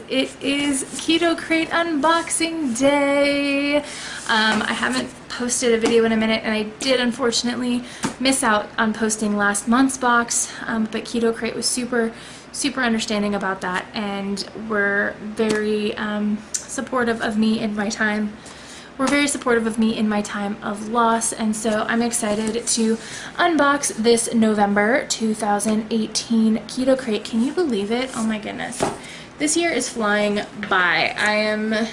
It is Keto Krate unboxing day. I haven't posted a video in a minute, and I did unfortunately miss out on posting last month's box, but Keto Krate was super understanding about that, and were very supportive of me in my time. Were very supportive of me in my time of loss, and so I'm excited to unbox this November 2018 Keto Krate. Can you believe it? Oh my goodness. This year is flying by. I am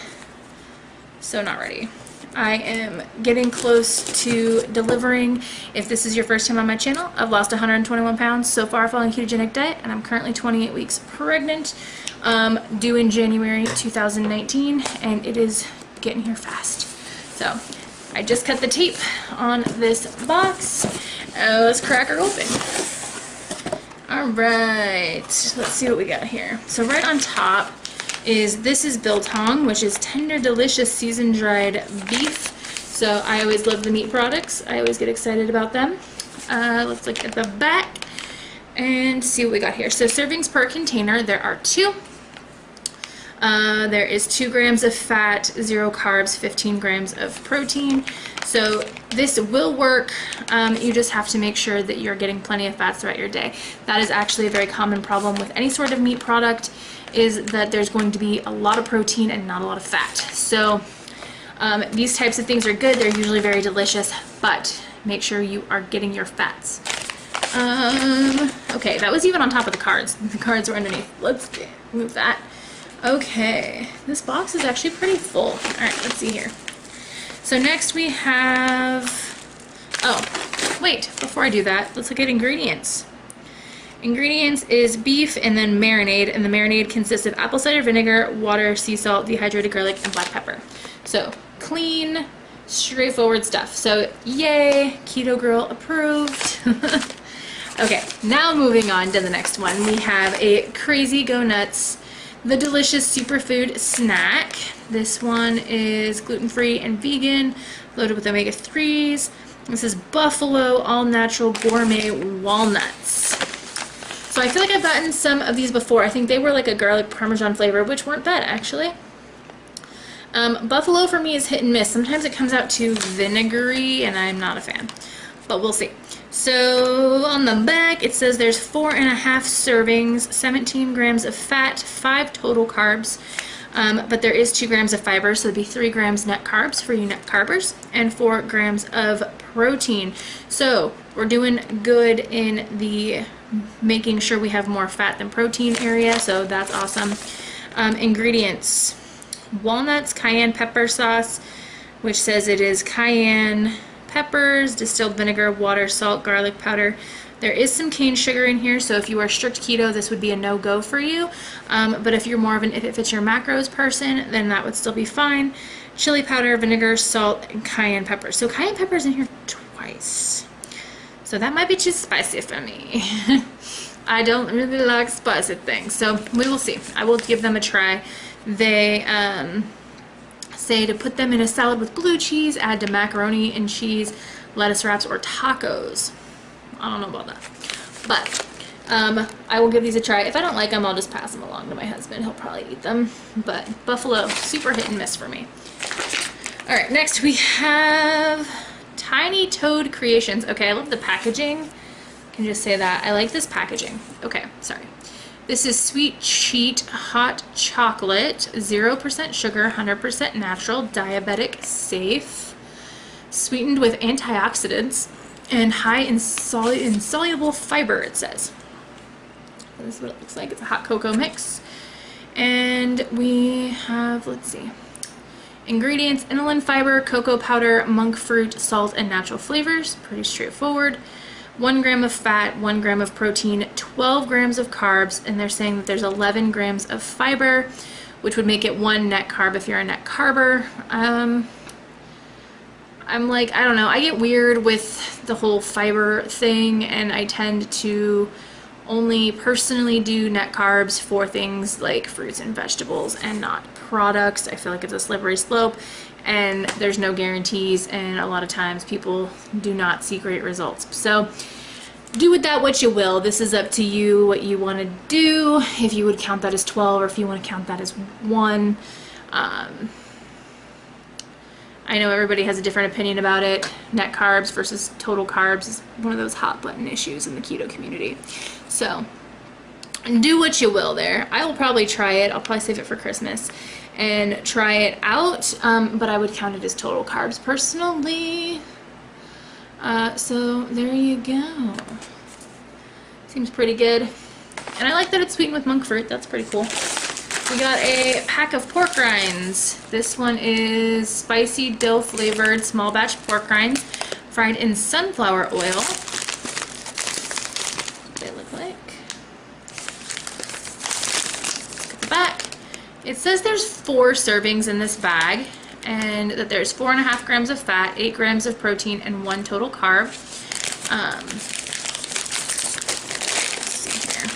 so not ready. I am getting close to delivering. If this is your first time on my channel, I've lost 121 pounds so far following a ketogenic diet, and I'm currently 28 weeks pregnant, due in January 2019, and it is getting here fast. So I just cut the tape on this box. Let's crack her open. Alright, let's see what we got here. So right on top this is Biltong, which is tender, delicious, seasoned dried beef. So I always love the meat products. I always get excited about them. Let's look at the back and see what we got here. So servings per container, there are 2. There is 2 grams of fat, 0 carbs, 15 grams of protein. So this will work. You just have to make sure that you're getting plenty of fats throughout your day. That is actually a very common problem with any sort of meat product, is that there's going to be a lot of protein and not a lot of fat. So these types of things are good. They're usually very delicious, but make sure you are getting your fats. Okay, that was even on top of the cards. The cards were underneath. Let's move that. Okay, this box is actually pretty full. All right, let's see here. So next we have, oh, wait, before I do that, let's look at ingredients. Ingredients is beef and then marinade, and the marinade consists of apple cider vinegar, water, sea salt, dehydrated garlic, and black pepper. So clean, straightforward stuff. So yay, Keto Girl approved. Okay, now moving on to the next one. We have a Crazy Go Nuts, the delicious superfood snack. This one is gluten-free and vegan, loaded with omega-3s. This is buffalo all-natural gourmet walnuts. So I feel like I've gotten some of these before. I think they were like a garlic parmesan flavor, which weren't bad actually. Buffalo for me is hit and miss. Sometimes it comes out too vinegary, and I'm not a fan, but we'll see. So on the back it says there's 4.5 servings, 17 grams of fat, 5 total carbs, but there is 2 grams of fiber, so it'd be 3 grams net carbs for you net carbers, and 4 grams of protein. So we're doing good in the making sure we have more fat than protein area, so that's awesome. Ingredients: walnuts, cayenne pepper sauce, which says it is cayenne peppers, distilled vinegar, water, salt, garlic powder. There is some cane sugar in here, so if you are strict keto, this would be a no-go for you. But if you're more of an if it fits your macros person, then that would still be fine. Chili powder, vinegar, salt, and cayenne pepper. So cayenne pepper is in here twice. So that might be too spicy for me. I don't really like spicy things, so we will see. I will give them a try. They say to put them in a salad with blue cheese, add to macaroni and cheese, lettuce wraps, or tacos. I don't know about that, but I will give these a try. If I don't like them, I'll just pass them along to my husband. He'll probably eat them, but buffalo, super hit and miss for me. All right, next we have Tiny Toad Creations. Okay, I love the packaging. I can just say that. I like this packaging. Okay, sorry. This is Sweet Cheat Hot Chocolate, 0% sugar, 100% natural, diabetic safe, sweetened with antioxidants, and high in insoluble fiber, it says. This is what it looks like. It's a hot cocoa mix. And we have, let's see, ingredients: inulin fiber, cocoa powder, monk fruit, salt, and natural flavors. Pretty straightforward. 1 gram of fat, 1 gram of protein, 12 grams of carbs, and they're saying that there's 11 grams of fiber, which would make it 1 net carb if you're a net carber. I'm like, I don't know, I get weird with the whole fiber thing, and I tend to only personally do net carbs for things like fruits and vegetables and not products. I feel like it's a slippery slope, and there's no guarantees, and a lot of times people do not see great results. So do with that what you will. This is up to you, what you want to do, if you would count that as 12 or if you want to count that as 1. I know everybody has a different opinion about it. Net carbs versus total carbs is one of those hot button issues in the keto community. So do what you will there. I will probably try it. I'll probably save it for Christmas and try it out, but I would count it as total carbs personally. So there you go. Seems pretty good. And I like that it's sweetened with monk fruit. That's pretty cool. We got a pack of pork rinds. This one is spicy dill flavored small batch pork rinds fried in sunflower oil. What they look like. Look at the back. It says there's 4 servings in this bag, and that there's 4.5 grams of fat, 8 grams of protein, and 1 total carb. Let's see here.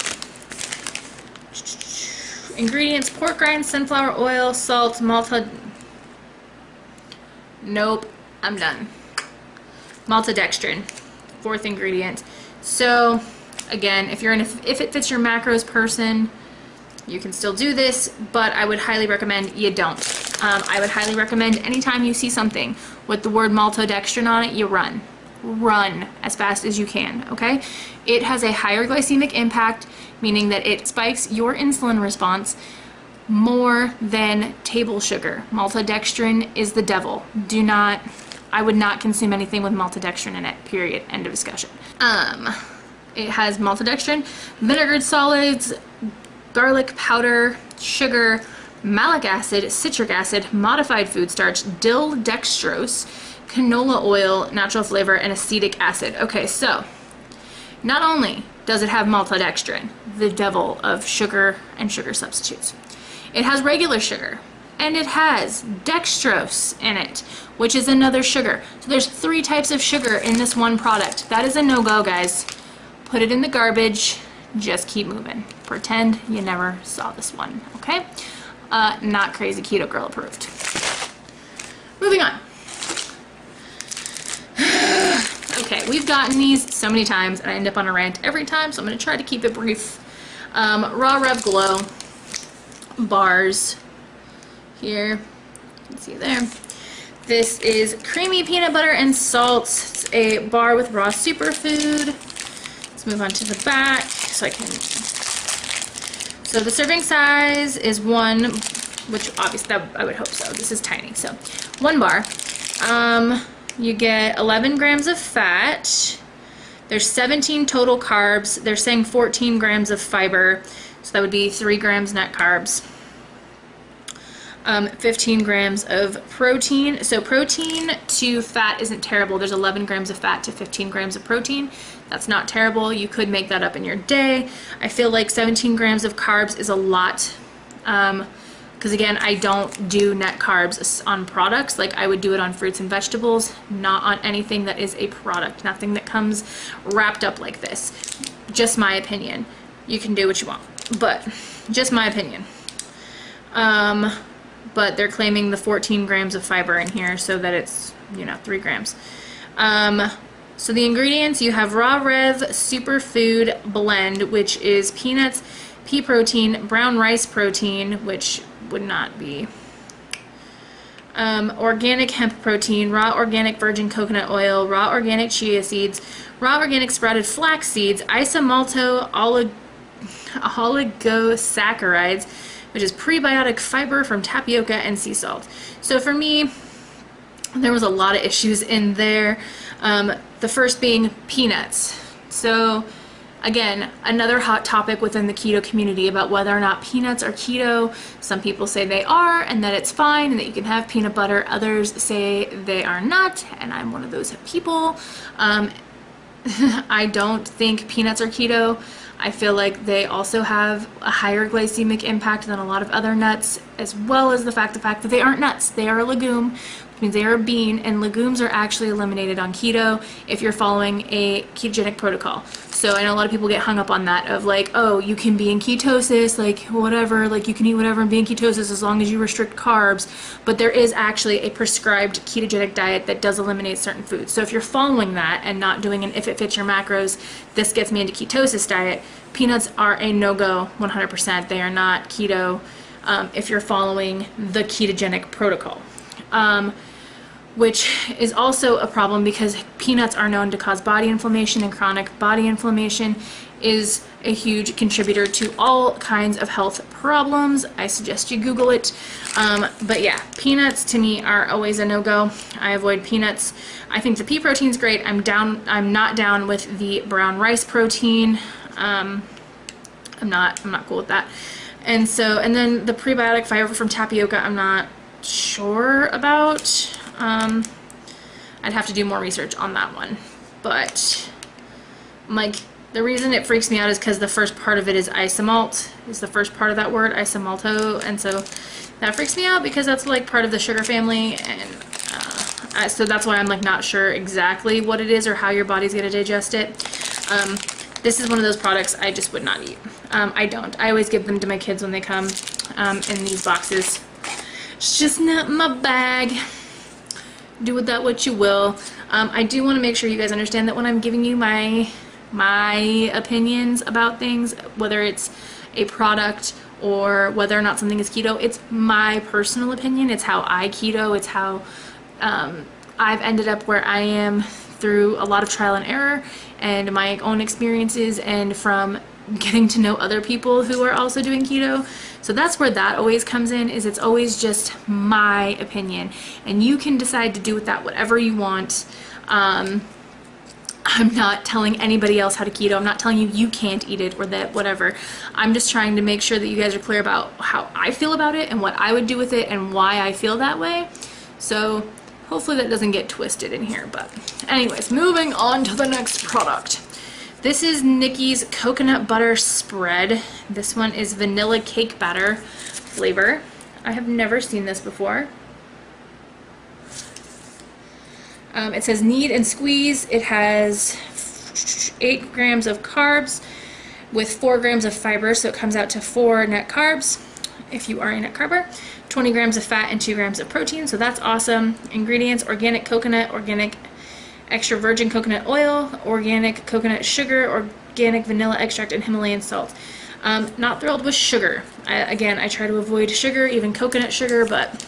Ingredients: pork rinds, sunflower oil, salt, malta. Nope, I'm done. Maltodextrin, 4th ingredient. So again, if it fits your macros person, you can still do this, but I would highly recommend you don't. I would highly recommend anytime you see something with the word maltodextrin on it, you run. Run as fast as you can, okay? It has a higher glycemic impact, meaning that it spikes your insulin response more than table sugar. Maltodextrin is the devil. I would not consume anything with maltodextrin in it, period. End of discussion. It has maltodextrin, vinegared solids, garlic powder, sugar, malic acid, citric acid, modified food starch, dill dextrose, canola oil, natural flavor, and acetic acid. Okay, so not only does it have maltodextrin, the devil of sugar and sugar substitutes, it has regular sugar, and it has dextrose in it, which is another sugar. So there's 3 types of sugar in this one product. That is a no-go, guys. Put it in the garbage. Just keep moving. Pretend you never saw this one, okay? Not Crazy Keto Girl approved. Moving on. Okay, we've gotten these so many times, and I end up on a rant every time, so I'm going to try to keep it brief. Raw Rev Glow bars here. You can see there. This is creamy peanut butter and salt. It's a bar with raw superfood. Let's move on to the back so I can... So the serving size is 1, which obviously I would hope so. This is tiny, so 1 bar. You get 11 grams of fat. There's 17 total carbs. They're saying 14 grams of fiber, so that would be 3 grams net carbs. 15 grams of protein. So protein to fat isn't terrible. There's 11 grams of fat to 15 grams of protein. That's not terrible. You could make that up in your day. I feel like 17 grams of carbs is a lot. Because again, I don't do net carbs on products. Like I would do it on fruits and vegetables, not on anything that is a product. Nothing that comes wrapped up like this. Just my opinion. You can do what you want, but just my opinion. But they're claiming the 14 grams of fiber in here so that it's, 3 grams. So the ingredients, you have Raw Rev Superfood Blend, which is peanuts, pea protein, brown rice protein, which would not be, organic hemp protein, raw organic virgin coconut oil, raw organic chia seeds, raw organic sprouted flax seeds, isomalto oligosaccharides, which is prebiotic fiber from tapioca and sea salt. So for me, there was a lot of issues in there. The first being peanuts. So again, another hot topic within the keto community about whether or not peanuts are keto. Some people say they are and that it's fine and that you can have peanut butter. Others say they are not, and I'm one of those people. I don't think peanuts are keto. I feel like they also have a higher glycemic impact than a lot of other nuts, as well as the fact that they aren't nuts. They are a legume, which means they are a bean, and legumes are actually eliminated on keto if you're following a ketogenic protocol. So I know a lot of people get hung up on that of like, oh, you can be in ketosis, like whatever, like you can eat whatever and be in ketosis as long as you restrict carbs, but there is actually a prescribed ketogenic diet that does eliminate certain foods. So if you're following that and not doing an if it fits your macros, this gets me into ketosis diet, peanuts are a no-go 100%. They are not keto if you're following the ketogenic protocol. Which is also a problem because peanuts are known to cause body inflammation, and chronic body inflammation is a huge contributor to all kinds of health problems. I suggest you Google it. But yeah, peanuts to me are always a no-go. I avoid peanuts. I think the pea protein's great. I'm not down with the brown rice protein. I'm not cool with that. And then the prebiotic fiber from tapioca, I'm not sure about. I'd have to do more research on that one, but like the reason it freaks me out is because the first part of it is isomalt, is the first part of that word, isomalto, and so that freaks me out because that's like part of the sugar family, and so that's why I'm like not sure exactly what it is or how your body's gonna digest it. This is one of those products I just would not eat. I always give them to my kids when they come in these boxes. It's just not my bag. Do with that what you will. I do want to make sure you guys understand that when I'm giving you my opinions about things, whether it's a product or whether or not something is keto, it's my personal opinion. It's how I keto. It's how I've ended up where I am through a lot of trial and error and my own experiences and from getting to know other people who are also doing keto. So that's where that always comes in, is it's always just my opinion, and you can decide to do with that whatever you want. I'm not telling anybody else how to keto. I'm not telling you you can't eat it or that whatever. I'm just trying to make sure that you guys are clear about how I feel about it and what I would do with it and why I feel that way. So hopefully that doesn't get twisted in here. But anyways, moving on to the next product. This is Nikki's coconut butter spread. This one is vanilla cake batter flavor. I have never seen this before. It says knead and squeeze. It has 8 grams of carbs with 4 grams of fiber, so it comes out to 4 net carbs if you are a net carber. 20 grams of fat and 2 grams of protein, so that's awesome. Ingredients: organic coconut, organic extra virgin coconut oil, organic coconut sugar, organic vanilla extract, and Himalayan salt. Not thrilled with sugar. Again, I try to avoid sugar, even coconut sugar, but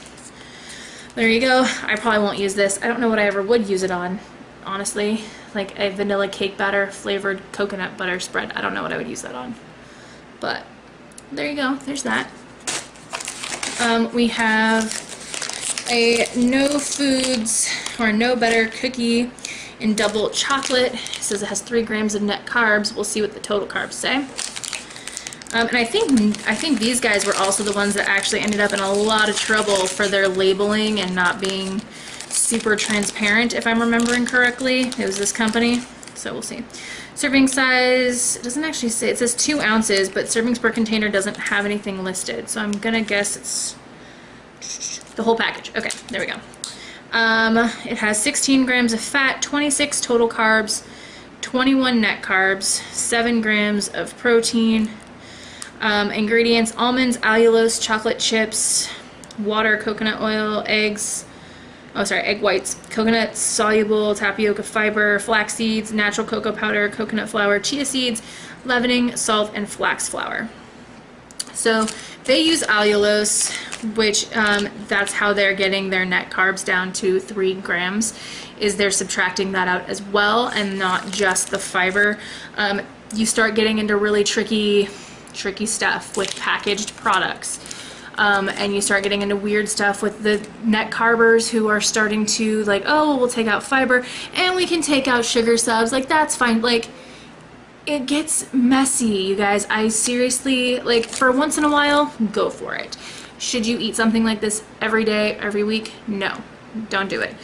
there you go. I probably won't use this. I don't know what I ever would use it on, honestly. Like a vanilla cake batter flavored coconut butter spread. I don't know what I would use that on. But there you go. There's that. We have a no foods or no butter cookie in double chocolate. It says it has 3 grams of net carbs. We'll see what the total carbs say. And I think these guys were also the ones that actually ended up in a lot of trouble for their labeling and not being super transparent, if I'm remembering correctly. It was this company, so we'll see. Serving size, it doesn't actually say, it says 2 ounces, but servings per container doesn't have anything listed, so I'm gonna guess it's the whole package. Okay, there we go. It has 16 grams of fat, 26 total carbs, 21 net carbs, 7 grams of protein. Ingredients: almonds, allulose, chocolate chips, water, coconut oil, eggs, egg whites, coconut soluble tapioca fiber, flax seeds, natural cocoa powder, coconut flour, chia seeds, leavening, salt, and flax flour. So they use allulose, which that's how they're getting their net carbs down to 3 grams, is they're subtracting that out as well and not just the fiber. You start getting into really tricky stuff with packaged products. And you start getting into weird stuff with the net carbers who are starting to like, oh, we'll take out fiber and we can take out sugar subs. Like, that's fine. Like, it gets messy, you guys. I seriously, like, for once in a while, go for it. Should you eat something like this every day, every week? No, don't do it.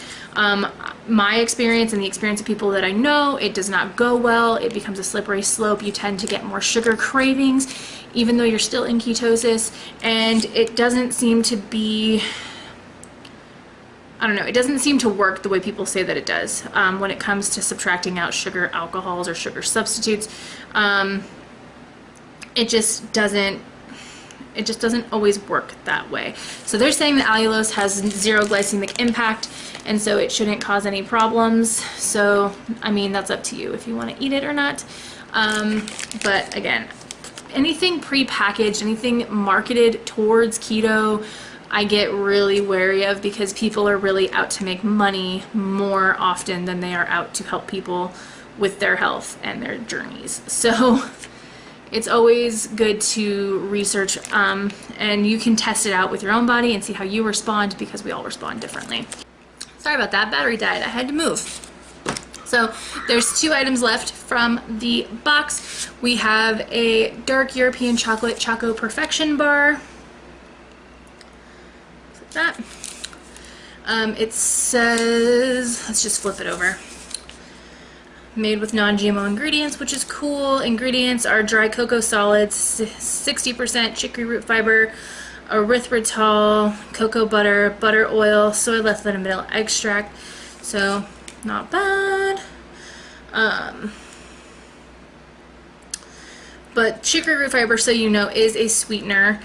My experience and the experience of people that I know, it does not go well. It becomes a slippery slope. You tend to get more sugar cravings, even though you're still in ketosis, and it doesn't seem to be I don't know, it doesn't seem to work the way people say that it does when it comes to subtracting out sugar alcohols or sugar substitutes. It just doesn't always work that way. So they're saying that allulose has 0 glycemic impact, and so it shouldn't cause any problems. So, I mean, that's up to you if you want to eat it or not. But again, anything pre-packaged, anything marketed towards keto, I get really wary of, because people are really out to make money more often than they are out to help people with their health and their journeys. So it's always good to research, and you can test it out with your own body and see how you respond, because we all respond differently. Sorry about that, battery died, I had to move. So there's 2 items left from the box. We have a dark European chocolate Choco Perfection bar. Like that. It says, let's just flip it over. Made with non-GMO ingredients, which is cool. Ingredients are dry cocoa solids, 60% chicory root fiber, erythritol, cocoa butter, butter oil, soy lecithin, and vanilla extract. So not bad. But chicory root fiber, so you know, is a sweetener.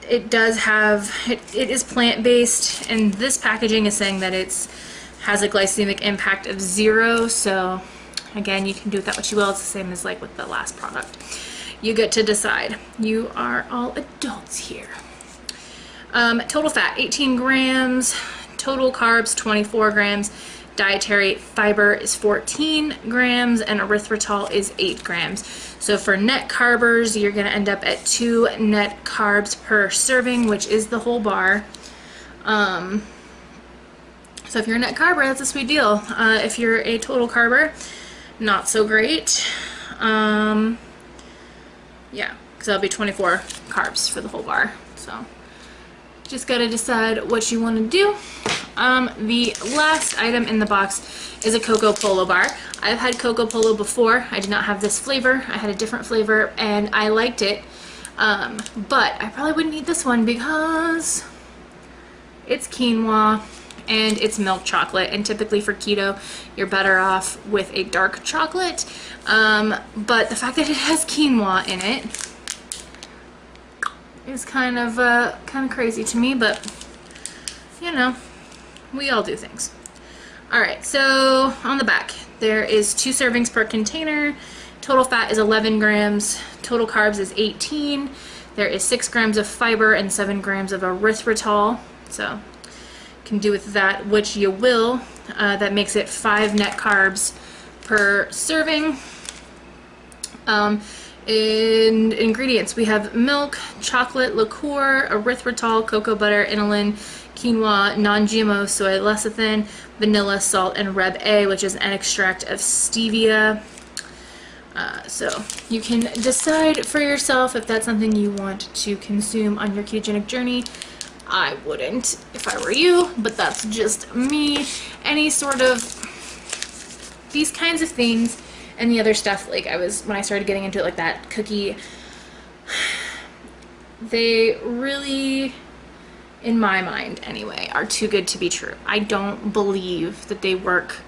It does have, it is plant-based, and this packaging is saying that it's has a glycemic impact of 0, so again, you can do with that what you will. It's the same as like with the last product. You get to decide. You are all adults here. Total fat, 18 grams. Total carbs, 24 grams. Dietary fiber is 14 grams, and erythritol is 8 grams. So for net carbers, you're gonna end up at 2 net carbs per serving, which is the whole bar. So if you're a net carber, that's a sweet deal. If you're a total carber, not so great. Yeah, because that'll be 24 carbs for the whole bar. So just gotta decide what you want to do. The last item in the box is a Coco Polo bar. I've had Coco Polo before. I did not have this flavor. I had a different flavor, and I liked it. But I probably wouldn't eat this one because it's quinoa and it's milk chocolate, and typically for keto you're better off with a dark chocolate, but the fact that it has quinoa in it is kind of crazy to me, but you know, we all do things. Alright, so on the back there is 2 servings per container. Total fat is 11 grams, total carbs is 18. There is 6 grams of fiber and 7 grams of erythritol, so can do with that which you will. That makes it 5 net carbs per serving. In ingredients, we have milk, chocolate, liqueur, erythritol, cocoa butter, inulin, quinoa, non-GMO soy lecithin, vanilla, salt, and Reb A, which is an extract of stevia. So you can decide for yourself if that's something you want to consume on your ketogenic journey. I wouldn't if I were you, but that's just me. Any sort of these kinds of things and the other stuff, like when I started getting into it, like that cookie, they really, in my mind anyway, are too good to be true. I don't believe that they work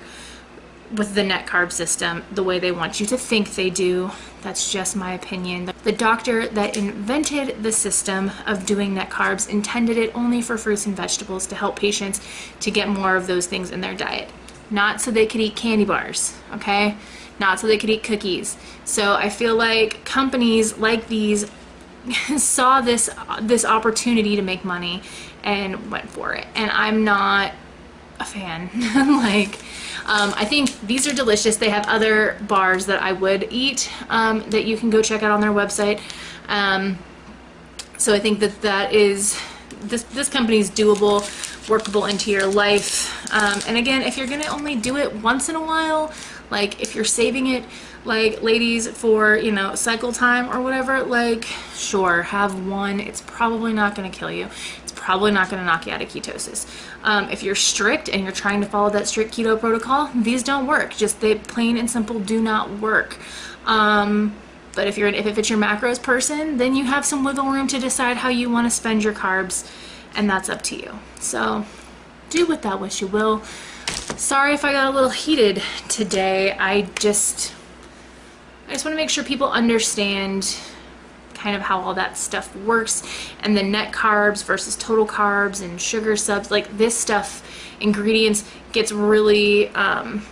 with the net carb system the way they want you to think they do. That's just my opinion. The doctor that invented the system of doing net carbs intended it only for fruits and vegetables to help patients to get more of those things in their diet. Not so they could eat candy bars, okay? Not so they could eat cookies. So I feel like companies like these saw this opportunity to make money and went for it. And I'm not a fan. Like, I think these are delicious. They have other bars that I would eat that you can go check out on their website. So I think that is this company's doable, workable into your life. And again, if you're gonna only do it once in a while, like if you're saving it, like ladies, for, you know, cycle time or whatever, like sure, have one. It's probably not gonna kill you. It's probably not gonna knock you out of ketosis. If you're strict and you're trying to follow that strict keto protocol, these don't work. Just they plain and simple do not work. But if it's your macros person, then you have some wiggle room to decide how you want to spend your carbs, and that's up to you. So do with that what you will. Sorry if I got a little heated today. I just want to make sure people understand kind of how all that stuff works, and the net carbs versus total carbs and sugar subs. Like, this stuff, ingredients, gets really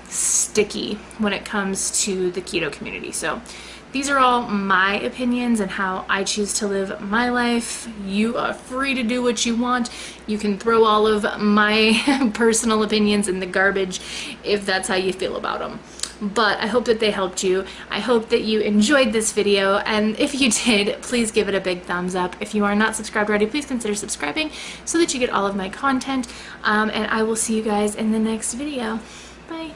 sticky when it comes to the keto community. So these are all my opinions and how I choose to live my life. You are free to do what you want. You can throw all of my personal opinions in the garbage if that's how you feel about them. But I hope that they helped you. I hope that you enjoyed this video, and if you did, please give it a big thumbs up. If you are not subscribed already, please consider subscribing so that you get all of my content, and I will see you guys in the next video. Bye.